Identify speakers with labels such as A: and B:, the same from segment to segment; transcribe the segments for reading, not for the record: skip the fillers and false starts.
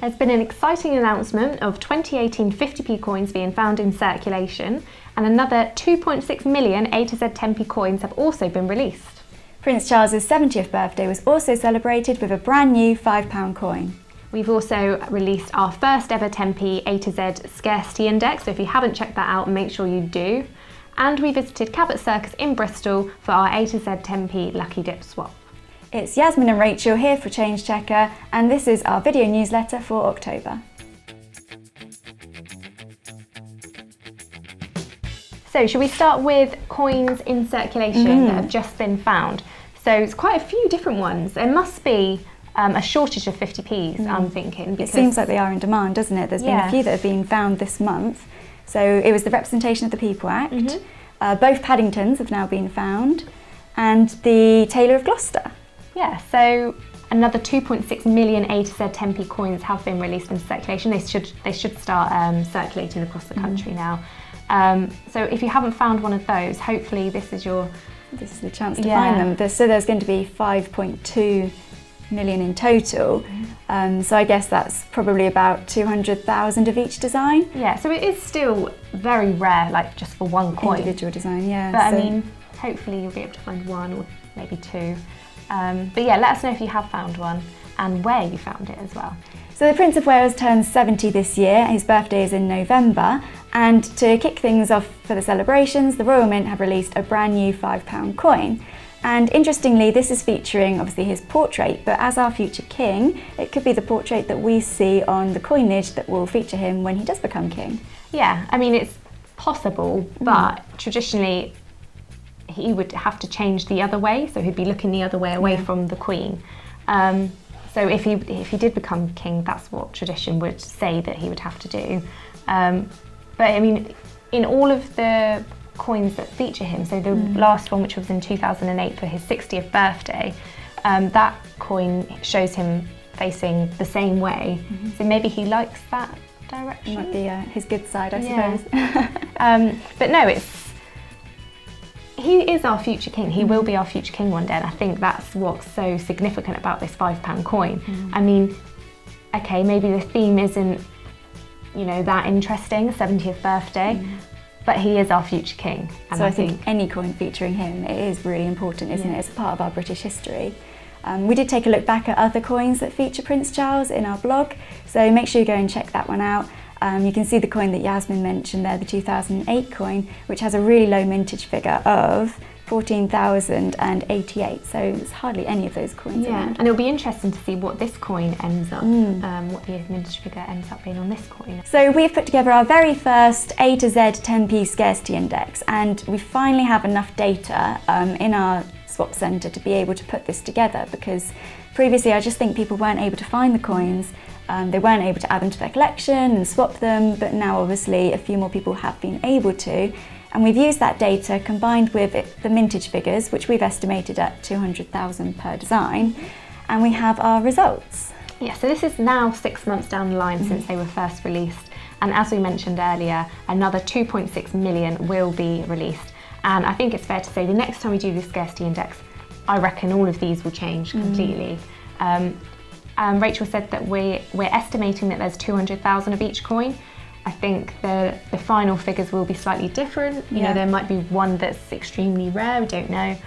A: There's been an exciting announcement of 2018 50p coins being found in circulation, and another 2.6 million A to Z Tempe coins have also been released.
B: Prince Charles's 70th birthday was also celebrated with a brand new £5 coin.
A: We've also released our first ever Tempe A to Z Scarcity Index, so if you haven't checked that out, make sure you do. And we visited Cabot Circus in Bristol for our A to Z Tempe Lucky Dip swap.
B: It's Yasmin and Rachel here for Change Checker, and this is our video newsletter for October.
A: So should we start with coins in circulation that have just been found? So it's quite a few different ones. There must be a shortage of 50p's, I'm thinking.
B: It seems like they are in demand, doesn't it? There's been a few that have been found this month. So it was the Representation of the People Act. Both Paddingtons have now been found, and the Tailor of Gloucester.
A: Yeah, so another 2.6 million A to Z Tempe coins have been released into circulation. They should start circulating across the country now. So if you haven't found one of those, hopefully this is the chance to find them. So there's going to be 5.2 million in total. So I guess that's probably about 200,000 of each design. Yeah, so it is still very rare, like just for one coin.
B: Individual design, yeah.
A: But I mean, hopefully you'll be able to find one or maybe two. But yeah, let us know if you have found one and where you found it as well.
B: So the Prince of Wales turns 70 this year. His birthday is in November, and to kick things off for the celebrations, the Royal Mint have released a brand new £5 coin. And interestingly, this is featuring obviously his portrait, but as our future king, it could be the portrait that we see on the coinage that will feature him when he does become king.
A: Yeah, I mean, it's possible, but traditionally he would have to change the other way, so he'd be looking the other way away from the Queen. So if he did become king, that's what tradition would say that he would have to do. But I mean, in all of the coins that feature him, so the last one, which was in 2008 for his 60th birthday, that coin shows him facing the same way. So maybe he likes that direction.
B: Might be his good side, I suppose.
A: But no, he is our future king. He will be our future king one day, and I think that's what's so significant about this £5 coin. I mean, okay, maybe the theme isn't, that interesting, 70th birthday, but he is our future king. And
B: so I think any coin featuring him, it is really important, isn't it? It's a part of our British history. We did take a look back at other coins that feature Prince Charles in our blog, so make sure you go and check that one out. You can see the coin that Yasmin mentioned there, the 2008 coin, which has a really low mintage figure of 14,088. So it's hardly any of those coins around.
A: And it'll be interesting to see what this coin ends up, what the mintage figure ends up being on this coin.
B: So we've put together our very first A to Z Tempe Scarcity Index, and we finally have enough data in our swap centre to be able to put this together, because previously I just think people weren't able to find the coins. They weren't able to add them to their collection and swap them, but now obviously a few more people have been able to. And we've used that data combined with the mintage figures, which we've estimated at 200,000 per design, and we have our results.
A: Yeah, so this is now 6 months down the line since they were first released. And as we mentioned earlier, another 2.6 million will be released. And I think it's fair to say the next time we do the Scarcity Index, I reckon all of these will change completely. Rachel said that we're estimating that there's 200,000 of each coin. I think the final figures will be slightly different. You know, there might be one that's extremely rare, we don't know.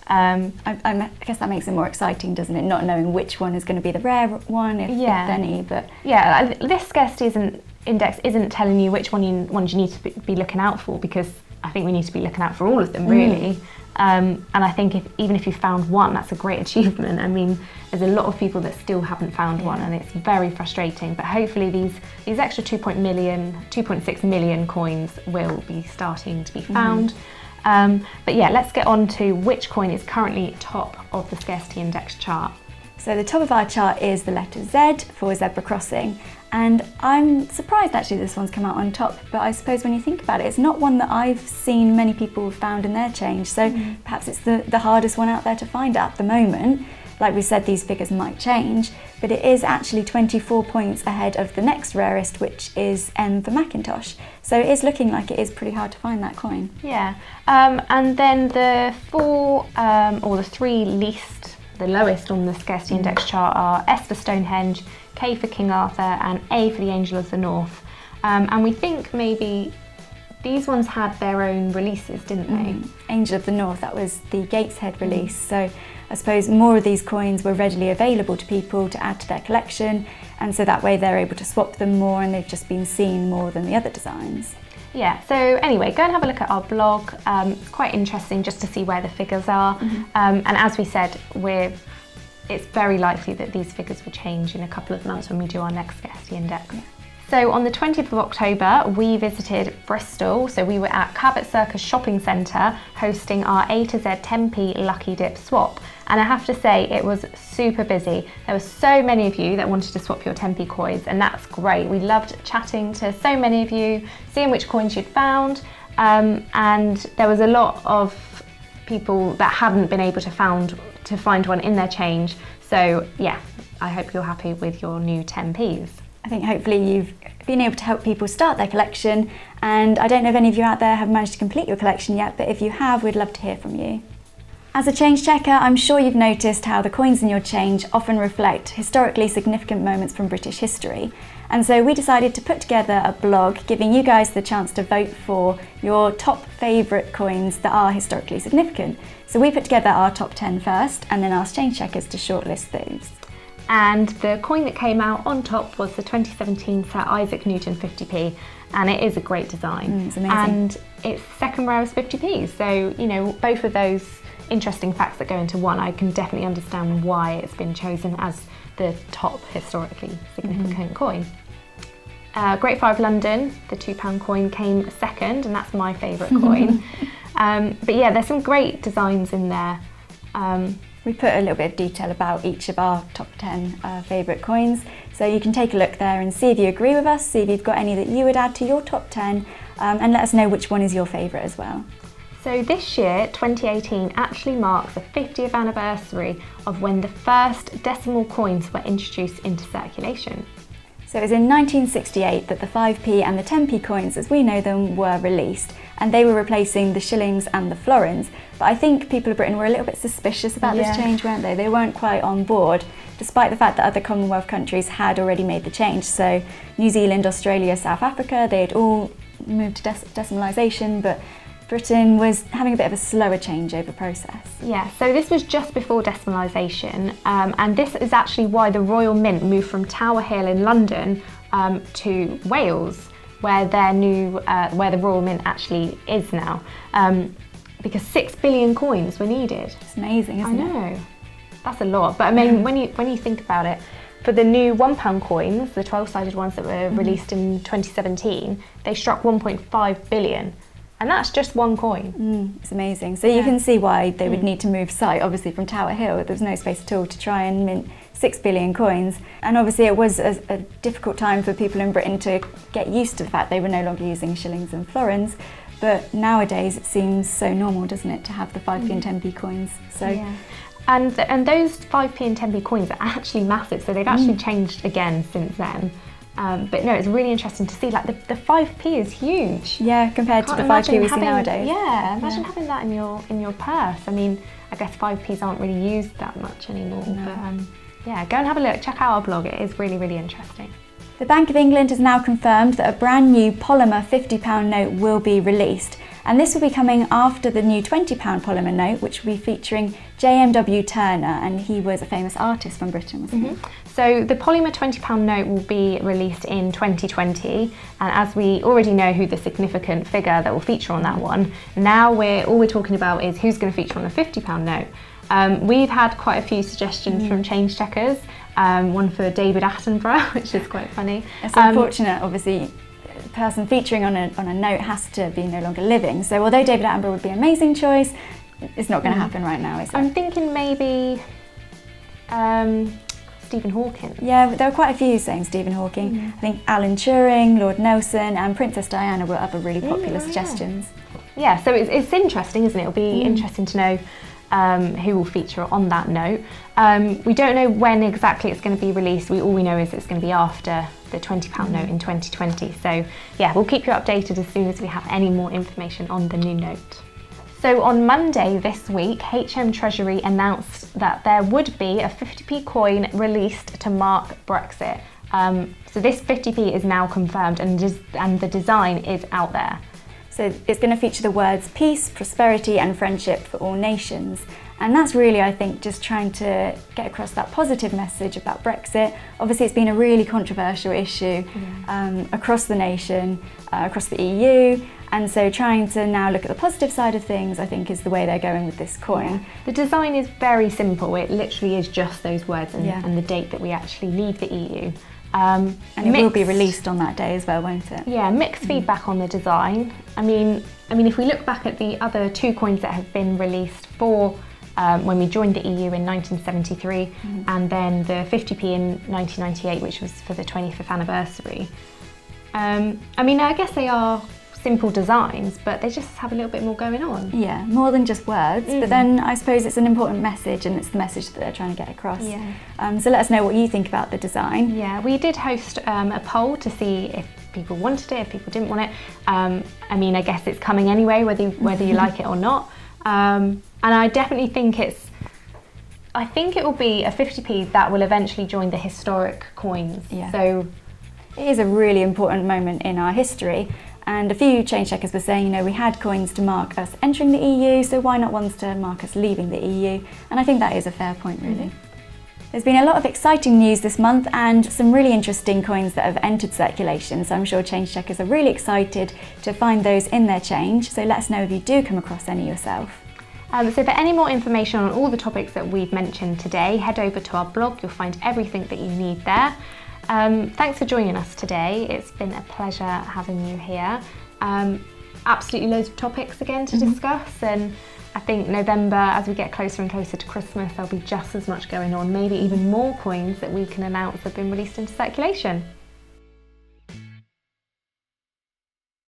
B: I guess that makes it more exciting, doesn't it? Not knowing which one is going to be the rare one, if any. But
A: yeah, this Scarcity Index isn't telling you which ones you need to be looking out for, because I think we need to be looking out for all of them, really. And I think even if you found one, that's a great achievement. I mean, there's a lot of people that still haven't found one, and it's very frustrating. But hopefully these extra 2.6 million coins will be starting to be found. But yeah, let's get on to which coin is currently top of the Scarcity Index chart.
B: So the top of our chart is the letter Z for zebra crossing. And I'm surprised actually this one's come out on top, but I suppose when you think about it, it's not one that I've seen many people have found in their change, so perhaps it's the hardest one out there to find at the moment. Like we said, these figures might change, but it is actually 24 points ahead of the next rarest, which is M for Macintosh. So it is looking like it is pretty hard to find that coin.
A: Yeah, and then the three least, the lowest on the Scarcity Index chart are S for Stonehenge, K for King Arthur, and A for the Angel of the North. And we think maybe these ones had their own releases, didn't they?
B: Angel of the North, that was the Gateshead release. So I suppose more of these coins were readily available to people to add to their collection, and so that way they're able to swap them more, and they've just been seen more than the other designs.
A: Yeah, so anyway, go and have a look at our blog. It's quite interesting just to see where the figures are. And as we said, it's very likely that these figures will change in a couple of months when we do our next Scarcity Index. So on the 20th of October, we visited Bristol. So we were at Cabot Circus Shopping Centre hosting our A to Z Tempe Lucky Dip swap. And I have to say, it was super busy. There were so many of you that wanted to swap your Tempe coins, and that's great. We loved chatting to so many of you, seeing which coins you'd found. And there was a lot of people that hadn't been able to find one in their change. So yeah, I hope you're happy with your new Tempes.
B: I think hopefully you've been able to help people start their collection, and I don't know if any of you out there have managed to complete your collection yet, but if you have, we'd love to hear from you. As a change checker, I'm sure you've noticed how the coins in your change often reflect historically significant moments from British history. And so we decided to put together a blog giving you guys the chance to vote for your top favourite coins that are historically significant. So we put together our top 10 first, and then asked change checkers to shortlist those.
A: And the coin that came out on top was the 2017 Sir Isaac Newton 50p, and it is a great design.
B: It's amazing.
A: And it's second rarest 50p, so you know, both of those interesting facts that go into one, I can definitely understand why it's been chosen as the top historically significant coin. Great Fire of London, the £2 coin, came second, and that's my favourite coin. But yeah, there's some great designs in there.
B: We put a little bit of detail about each of our top 10 favourite coins, so you can take a look there and see if you agree with us, see if you've got any that you would add to your top 10, and let us know which one is your favourite as well.
A: So this year, 2018, actually marks the 50th anniversary of when the first decimal coins were introduced into circulation.
B: So it was in 1968 that the 5p and the 10p coins, as we know them, were released, and they were replacing the shillings and the florins. But I think people of Britain were a little bit suspicious about this change, weren't they? They weren't quite on board, despite the fact that other Commonwealth countries had already made the change. So New Zealand, Australia, South Africa, they had all moved to decimalisation, but Britain was having a bit of a slower changeover process.
A: Yeah, so this was just before decimalisation, and this is actually why the Royal Mint moved from Tower Hill in London to Wales, where where the Royal Mint actually is now, because 6 billion coins were needed.
B: It's amazing, isn't it?
A: I know, that's a lot. But I mean, when you think about it, for the new £1 coins, the 12-sided ones that were released in 2017, they struck 1.5 billion. And that's just one coin.
B: It's amazing. So you can see why they would need to move site, obviously, from Tower Hill. There was no space at all to try and mint 6 billion coins. And obviously it was a difficult time for people in Britain to get used to the fact they were no longer using shillings and florins. But nowadays it seems so normal, doesn't it, to have the 5p and 10p coins. So.
A: Yeah. And those 5p and 10p coins are actually massive. So they've actually changed again since then. But no, it's really interesting to see, like the 5p is huge.
B: Yeah, compared to the 5p we see nowadays.
A: Yeah, imagine having that in your purse. I mean, I guess 5p's aren't really used that much anymore.
B: No.
A: But yeah, go and have a look, check out our blog, it is really, really interesting.
B: The Bank of England has now confirmed that a brand new polymer £50 note will be released, and this will be coming after the new £20 polymer note, which will be featuring JMW Turner, and he was a famous artist from Britain, wasn't he?
A: So the polymer £20 note will be released in 2020, and as we already know who the significant figure that will feature on that one, now all we're talking about is who's going to feature on the £50 note. We've had quite a few suggestions from change checkers, one for David Attenborough, which is quite funny.
B: It's unfortunate, obviously, the person featuring on a note has to be no longer living. So although David Attenborough would be an amazing choice, it's not going to happen right now, is it?
A: I'm thinking maybe Stephen Hawking.
B: Yeah, there were quite a few saying Stephen Hawking. I think Alan Turing, Lord Nelson and Princess Diana were other really popular suggestions.
A: Yeah, so it's interesting, isn't it? It'll be interesting to know who will feature on that note. We don't know when exactly it's going to be released. All we know is it's going to be after the £20 note in 2020. So yeah, we'll keep you updated as soon as we have any more information on the new note. So on Monday this week, HM Treasury announced that there would be a 50p coin released to mark Brexit. So this 50p is now confirmed, and the design is out there.
B: So it's going to feature the words peace, prosperity and friendship for all nations. And that's really, I think, just trying to get across that positive message about Brexit. Obviously, it's been a really controversial issue across the nation, across the EU. And so trying to now look at the positive side of things, I think, is the way they're going with this coin.
A: Yeah. The design is very simple. It literally is just those words and the date that we actually leave the EU.
B: And it will be released on that day as well, won't it?
A: Yeah, mixed feedback on the design. I mean, if we look back at the other two coins that have been released for when we joined the EU in 1973, and then the 50p in 1998, which was for the 25th anniversary. I mean, I guess they are simple designs, but they just have a little bit more going on.
B: Yeah, more than just words, but then I suppose it's an important message, and it's the message that they're trying to get across.
A: Yeah.
B: So let us know what you think about the design.
A: Yeah, we did host a poll to see if people wanted it, if people didn't want it. I mean, I guess it's coming anyway, whether you like it or not. And I definitely think I think it will be a 50p that will eventually join the historic coins.
B: Yeah.
A: So
B: it is a really important moment in our history. And a few change checkers were saying, we had coins to mark us entering the EU, so why not ones to mark us leaving the EU? And I think that is a fair point, really. There's been a lot of exciting news this month and some really interesting coins that have entered circulation, so I'm sure change checkers are really excited to find those in their change. So let us know if you do come across any yourself.
A: So for any more information on all the topics that we've mentioned today, head over to our blog. You'll find everything that you need there. Thanks for joining us today. It's been a pleasure having you here. Absolutely loads of topics again to discuss, and I think November, as we get closer and closer to Christmas, there'll be just as much going on, maybe even more coins that we can announce have been released into circulation.